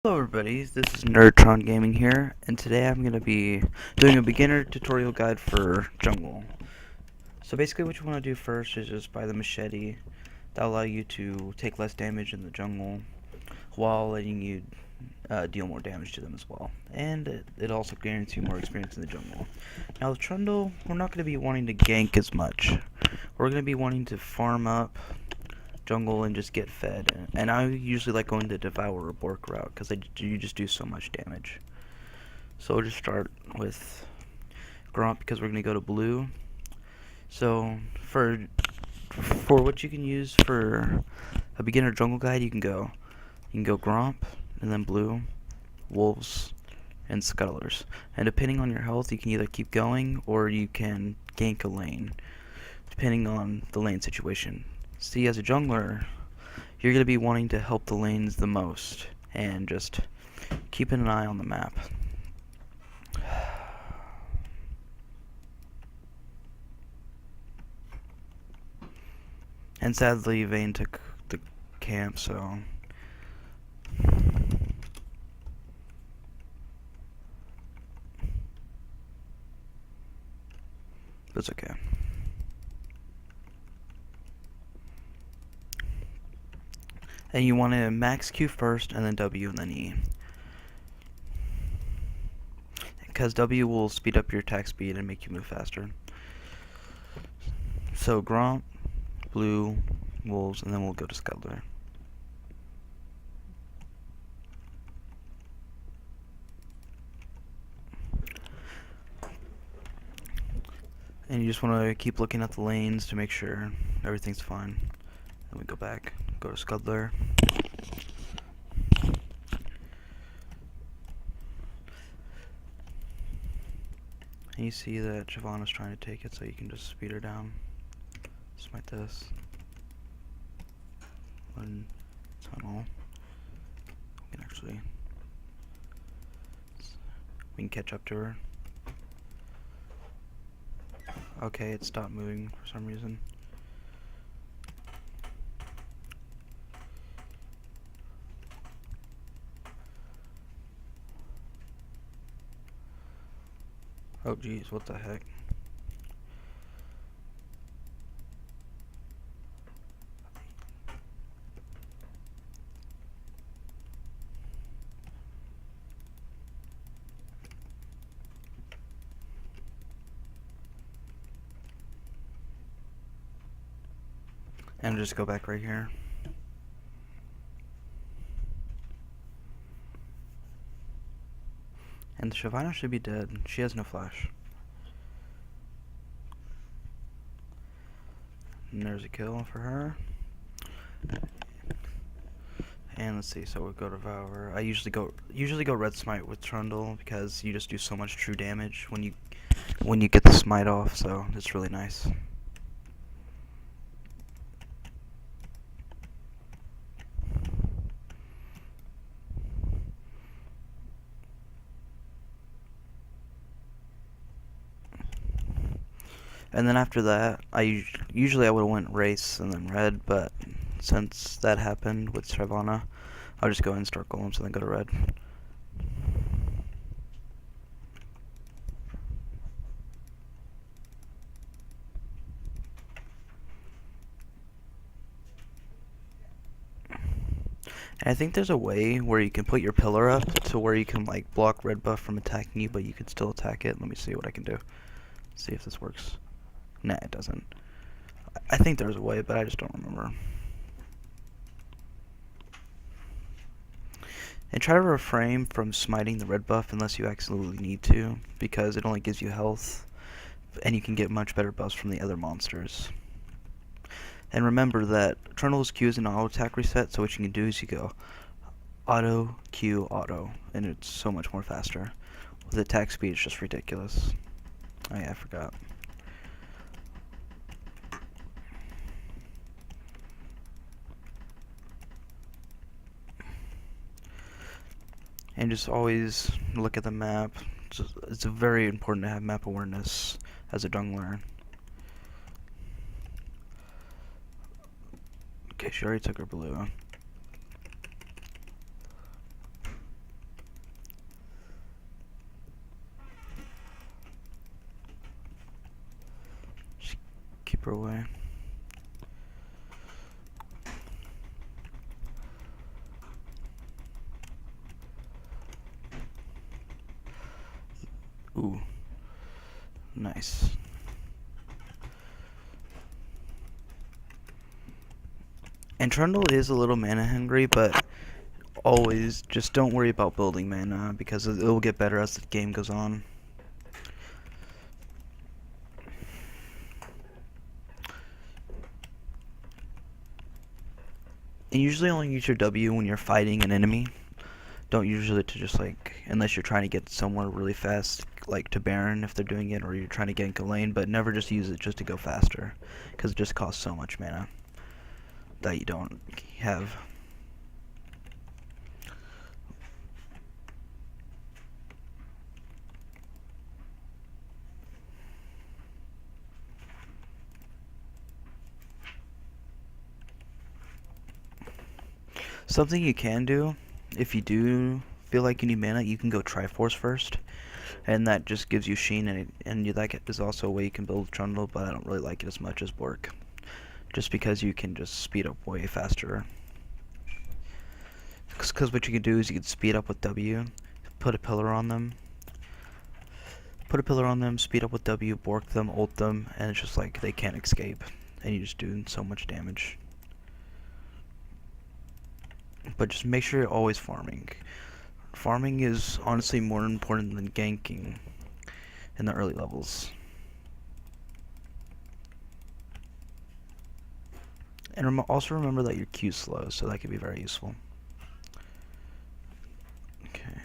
Hello everybody, this is Nerdtron Gaming here, and today I'm going to be doing a beginner tutorial guide for jungle. So basically what you want to do first is just buy the machete. That'll allow you to take less damage in the jungle, while letting you deal more damage to them as well. And it also guarantees you more experience in the jungle. Now with Trundle, we're not going to be wanting to gank as much. We're going to be wanting to farm up jungle and just get fed. And I usually like going the devour or bork route because you just do so much damage. So we'll just start with Gromp because we're gonna go to blue. So for what you can use for a beginner jungle guide, you can go Gromp and then blue, wolves, and scuttlers. And depending on your health, you can either keep going or you can gank a lane, depending on the lane situation. See, as a jungler, you're going to be wanting to help the lanes the most, and just keeping an eye on the map. And sadly, Vayne took the camp, so that's okay. And you want to max Q first, and then W, and then E. Because W will speed up your attack speed and make you move faster. So Gromp, blue, wolves, and then we'll go to Scuttler. And you just want to keep looking at the lanes to make sure everything's fine. And we go back, go to Scuttler. And you see that Shyvana's trying to take it, so you can just speed her down. Smite this. One tunnel. We can actually... we can catch up to her. Okay, it stopped moving for some reason. Oh geez, what the heck? And just go back right here. And Shyvana should be dead. She has no flash. And there's a kill for her. And let's see, so we'll go to Devour. I usually go Red Smite with Trundle because you just do so much true damage when you get the smite off, so it's really nice. And then after that, usually I would have went race and then red, but since that happened with Shyvana, I'll just go ahead and start golems and then go to red. And I think there's a way where you can put your pillar up to where you can like block red buff from attacking you, but you can still attack it. Let me see what I can do. See if this works. Nah, it doesn't. I think there's a way, but I just don't remember. And try to refrain from smiting the red buff unless you absolutely need to, because it only gives you health, and you can get much better buffs from the other monsters. And remember that Trundle's Q is an auto attack reset, so what you can do is you go auto, Q, auto, and it's so much more faster. With attack speed, it's just ridiculous. Oh yeah, I forgot. And just always look at the map. It's very important to have map awareness as a jungler. Okay, she already took her blue. keep her away. Ooh. Nice. And Trundle is a little mana hungry, but always just don't worry about building mana because it will get better as the game goes on. And usually only use your W when you're fighting an enemy. Don't use it to just unless you're trying to get somewhere really fast, like to Baron if they're doing it, or you're trying to gank a lane, but never just use it just to go faster, because it just costs so much mana that you don't have. Something you can do, if you do feel like you need mana, you can go Triforce first, and that just gives you Sheen, and that is also a way you can build Trundle, but I don't really like it as much as Bork, just because you can just speed up way faster. Because what you can do is you can speed up with W, put a pillar on them, speed up with W, Bork them, ult them, and it's just like they can't escape, and you just do so much damage. But just make sure you're always farming. Farming is honestly more important than ganking in the early levels. And also remember that your Q's slow, so that could be very useful. Okay.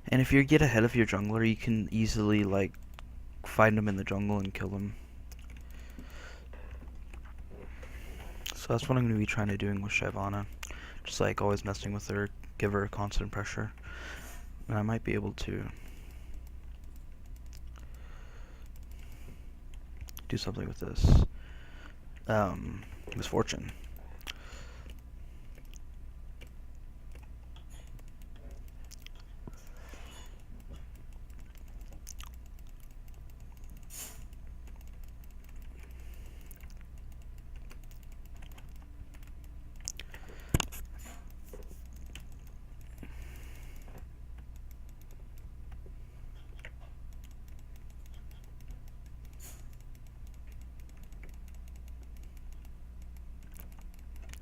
And if you get ahead of your jungler, you can easily find them in the jungle and kill them. So that's what I'm going to be trying to doing with Shyvana. Just always messing with her, give her constant pressure. And I might be able to do something with this. Misfortune.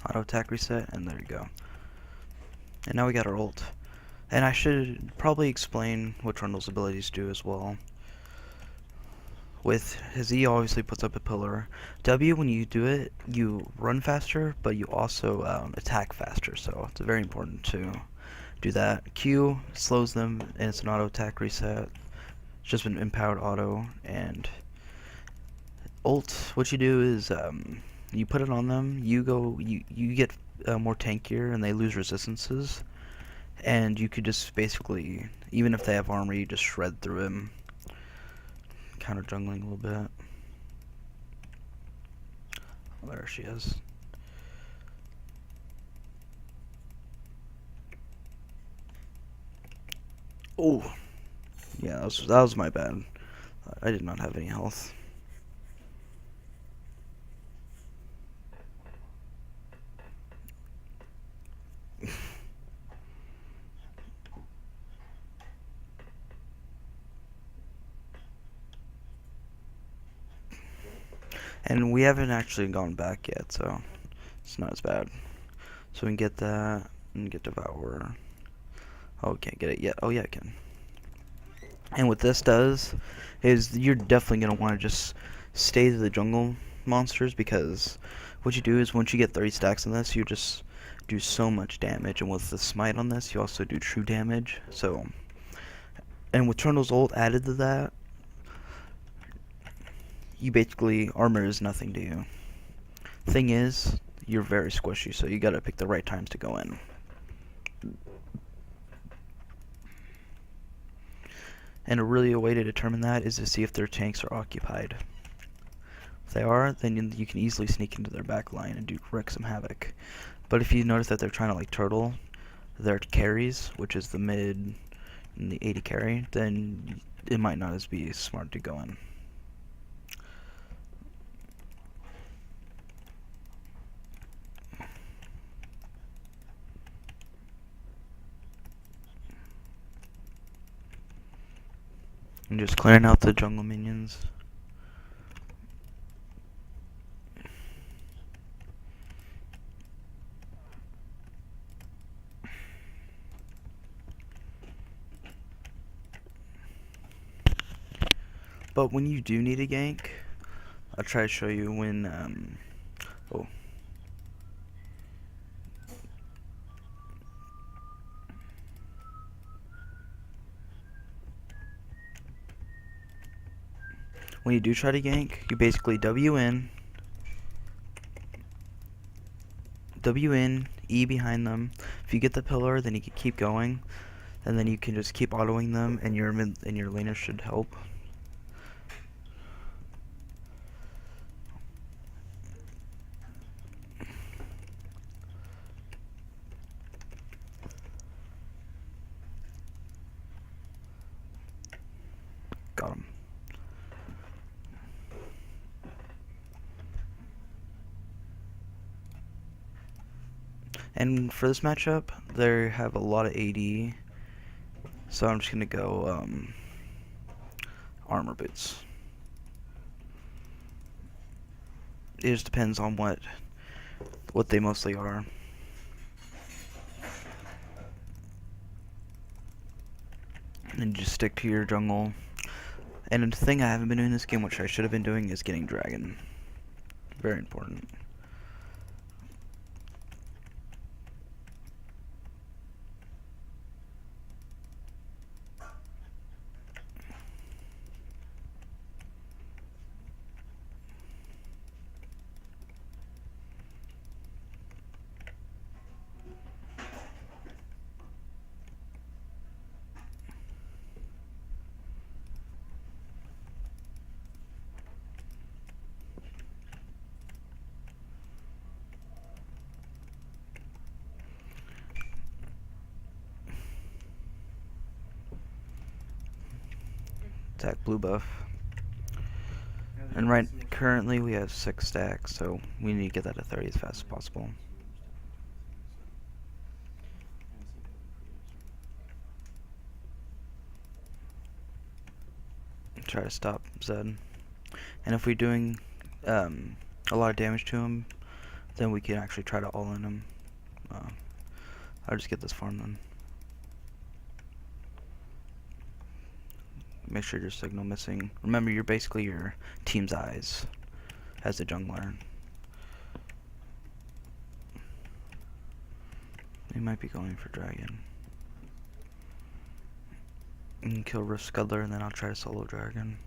Auto attack reset, and there you go. And now we got our ult. And I should probably explain what Trundle's abilities do as well. With his E, obviously puts up a pillar. W, when you do it, you run faster, but you also attack faster, so it's very important to do that. Q slows them, and it's an auto attack reset. It's just an empowered auto. And ult, what you do is you put it on them, you get more tankier, and they lose resistances. And you could just basically, even if they have armor, you just shred through him. Counter jungling a little bit. Oh, there she is. Oh, yeah, that was my bad. I did not have any health. And we haven't actually gone back yet, so it's not as bad. So we can get that and get Devour. Oh, we can't get it yet. Oh, yeah, I can. And what this does is you're definitely going to want to just stay to the jungle monsters, because what you do is once you get 30 stacks on this, you just do so much damage. And with the smite on this, you also do true damage. So, and with Trundle's ult added to that, you basically, armor is nothing to you. Thing is, you're very squishy, so you gotta pick the right times to go in. And a way to determine that is to see if their tanks are occupied. If they are, then you can easily sneak into their back line and wreak some havoc. But if you notice that they're trying to turtle their carries, which is the mid and the 80 carry, then it might not as be smart to go in. And just clearing out the jungle minions. But when you do need a gank, I'll try to show you when, oh. When you do try to gank, you basically W in, E behind them. If you get the pillar, then you can keep going, and then you can just keep autoing them, and your laner should help. Got him. And for this matchup, they have a lot of AD, so I'm just gonna go armor boots. It just depends on what they mostly are. And just stick to your jungle. And the thing I haven't been doing this game, which I should have been doing, is getting dragon. Very important. Attack blue buff. And currently we have 6 stacks, so we need to get that to 30 as fast as possible. Try to stop Zed. And if we're doing a lot of damage to him, then we can actually try to all-in him. I'll just get this farm then. Make sure your signal missing. Remember, you're basically your team's eyes as a jungler. They might be going for dragon. You can kill Rift Scuddler, and then I'll try to solo dragon.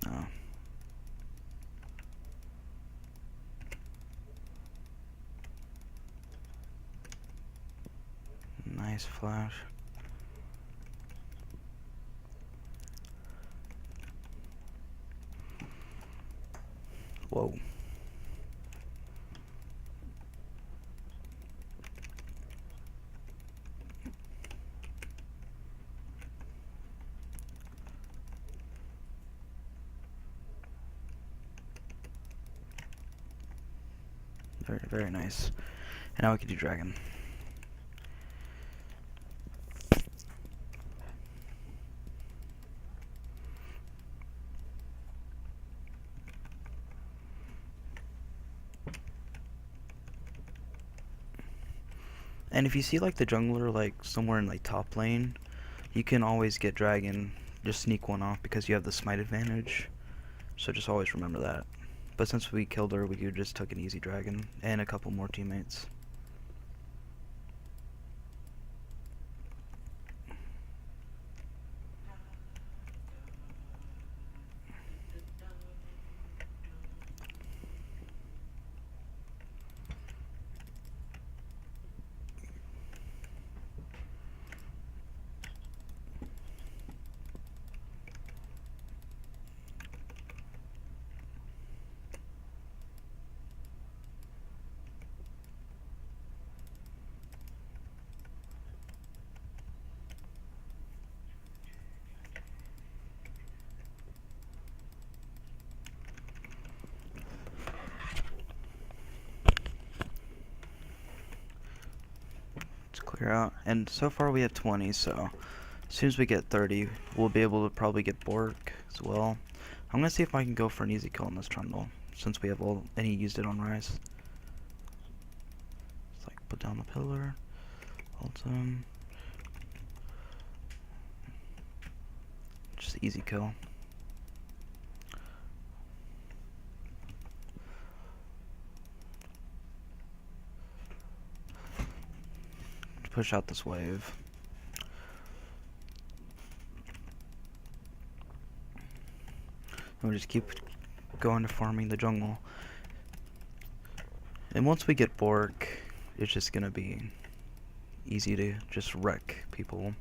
No. Nice flash. Whoa. Very, very nice. And now we can do dragon. And if you see like the jungler like somewhere in like top lane, you can always get dragon, just sneak one off because you have the smite advantage. So just always remember that. But since we killed her, we just took an easy dragon and a couple more teammates. figure out. And so far we have 20, so as soon as we get 30, we'll be able to probably get Bork as well. I'm gonna see if I can go for an easy kill on this Trundle, since we have all, and he used it on Rise. It's like, put down the pillar, ult him. Just easy kill. Push out this wave. And we'll just keep going to farming the jungle. And once we get Bork, it's just gonna be easy to just wreck people.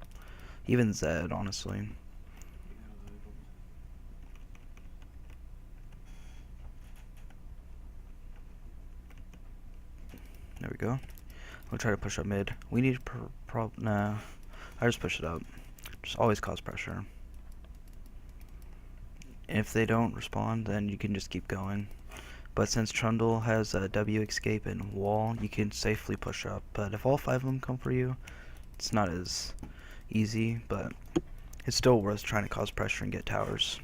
Even Zed, honestly. There we go. We'll try to push up mid. We need nah. I just push it up. Just always cause pressure. And if they don't respond, then you can just keep going. But since Trundle has a W escape and wall, you can safely push up. But if all 5 of them come for you, it's not as easy, but it's still worth trying to cause pressure and get towers.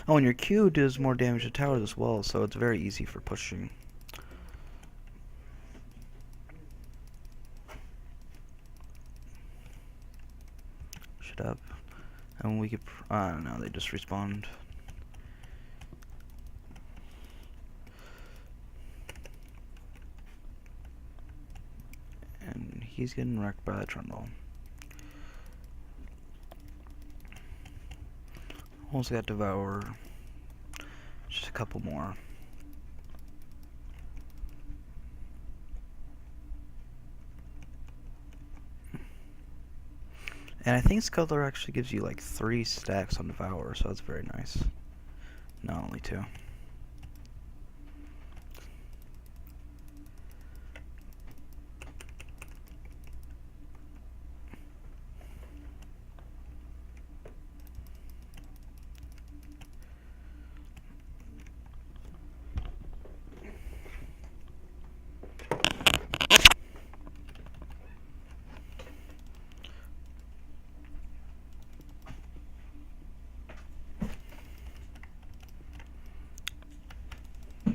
Oh, and your Q does more damage to towers as well, so it's very easy for pushing. Shut up. And we could, I don't know, they just respawned. And he's getting wrecked by the Trundle. Almost got Devour. Just a couple more. And I think Scuttler actually gives you like 3 stacks on Devour, so that's very nice. No, only 2.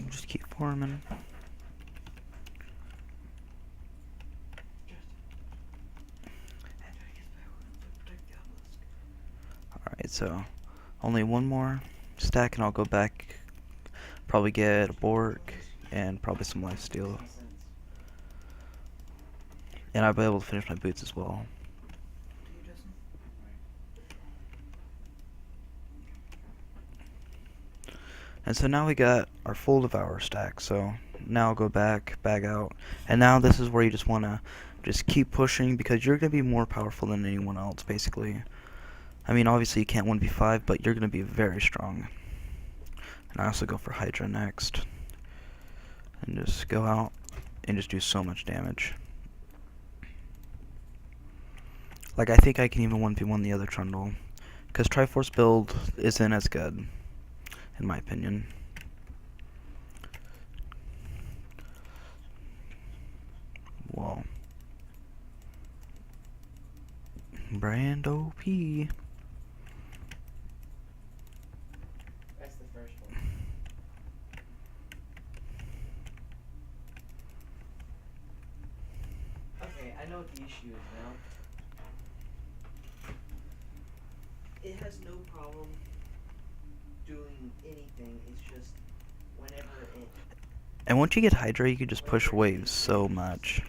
Just keep farming. Alright, so only 1 more stack and I'll go back, probably get a Bork and probably some lifesteal. And I'll be able to finish my boots as well. And so now we got our full Devour stack, so now I'll go back, bag out, and now this is where you just want to just keep pushing because you're going to be more powerful than anyone else, basically. I mean, obviously you can't 1v5, but you're going to be very strong. And I also go for Hydra next. And just go out and just do so much damage. Like, I think I can even 1v1 the other Trundle. Because Triforce build isn't as good, in my opinion. Whoa. Brand OP. That's the first one. Okay, I know what the issue is now. It has no problem doing anything, it's just whenever it... And once you get Hydra, you can just push waves so much.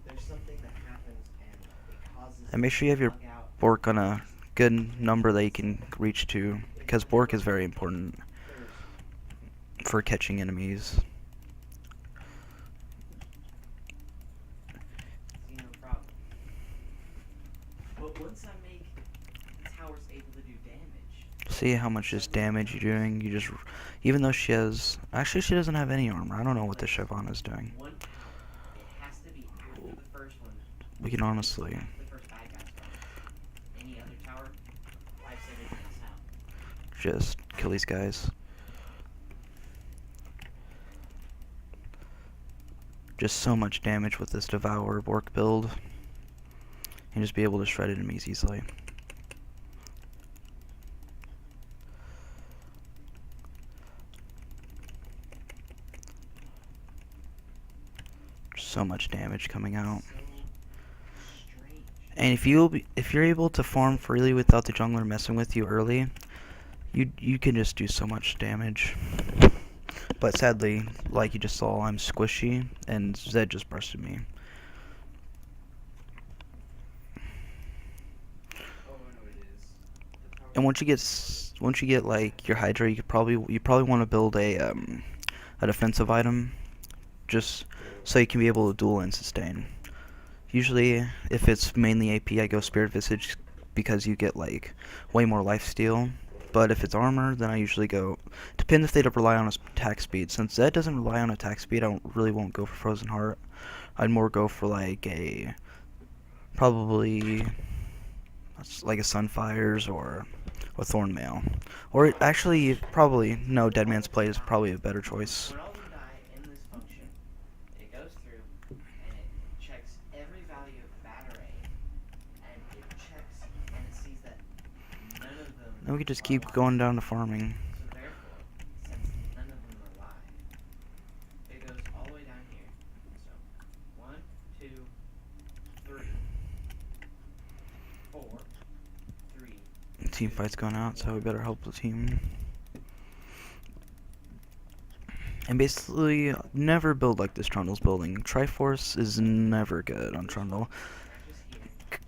There's something that happens and it causes... And make sure you have your Bork on a good number that you can reach to, because Bork is very important for catching enemies. See, no problem. But once I make towers able to do damage... See how much just damage you're doing? You just, even though she has, actually she doesn't have any armor. I don't know what the Chevron is doing. One tower, it has to be after the first one. We can honestly, The first bad guy starts. Any other just kill these guys. Just so much damage with this Devour Bork build. And just be able to shred enemies easily. So much damage coming out. And if you're able to farm freely without the jungler messing with you early, you can just do so much damage. But sadly, like you just saw, I'm squishy, and Zed just bursted me. And once you get like your Hydra, you probably want to build a defensive item, just so you can be able to duel and sustain. Usually, if it's mainly AP, I go Spirit Visage because you get like way more lifesteal. But if it's armor, then I usually go. Depends if they don't rely on attack speed. Since Zed doesn't rely on attack speed, I won't go for Frozen Heart. I'd more go for like probably like a Sunfire's or a Thornmail. Or actually, probably no. Dead Man's Play is probably a better choice. When all of them die in this function, it goes through and it checks every value of batarang, and it checks and it sees that none of them. Then we could just are keep alive. going down to farming. So therefore, since none of them are alive, it goes all the way down here. So 1, 2, 3, 4, 3. Team fight's going out, so we better help the team. And basically, never build like this Trundle's building. Triforce is never good on Trundle.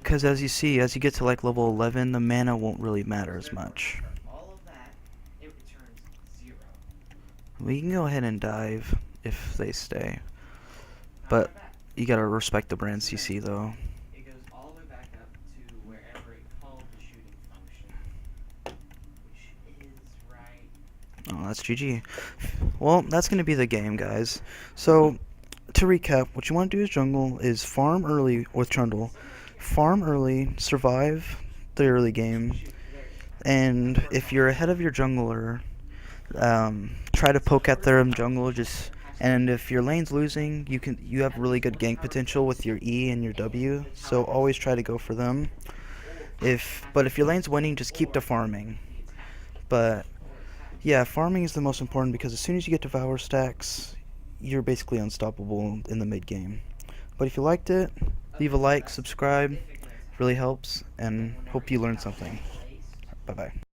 Because as you see, as you get to like level 11, the mana won't really matter as much. All of that, it returns 0. We can go ahead and dive if they stay. But you gotta respect the brand CC though. It goes all the way back up to wherever it called the shooting function, which is right. Oh, that's GG. Well, that's gonna be the game, guys. So, to recap, what you want to do as jungle is farm early with Trundle. Farm early, survive the early game, and if you're ahead of your jungler, try to poke at their jungle. And if your lane's losing, you have really good gank potential with your E and your W. So always try to go for them. But if your lane's winning, just keep the farming. But yeah, farming is the most important because as soon as you get Devour stacks, you're basically unstoppable in the mid game. But if you liked it, leave a like, subscribe, really helps, and hope you learned something. Bye bye.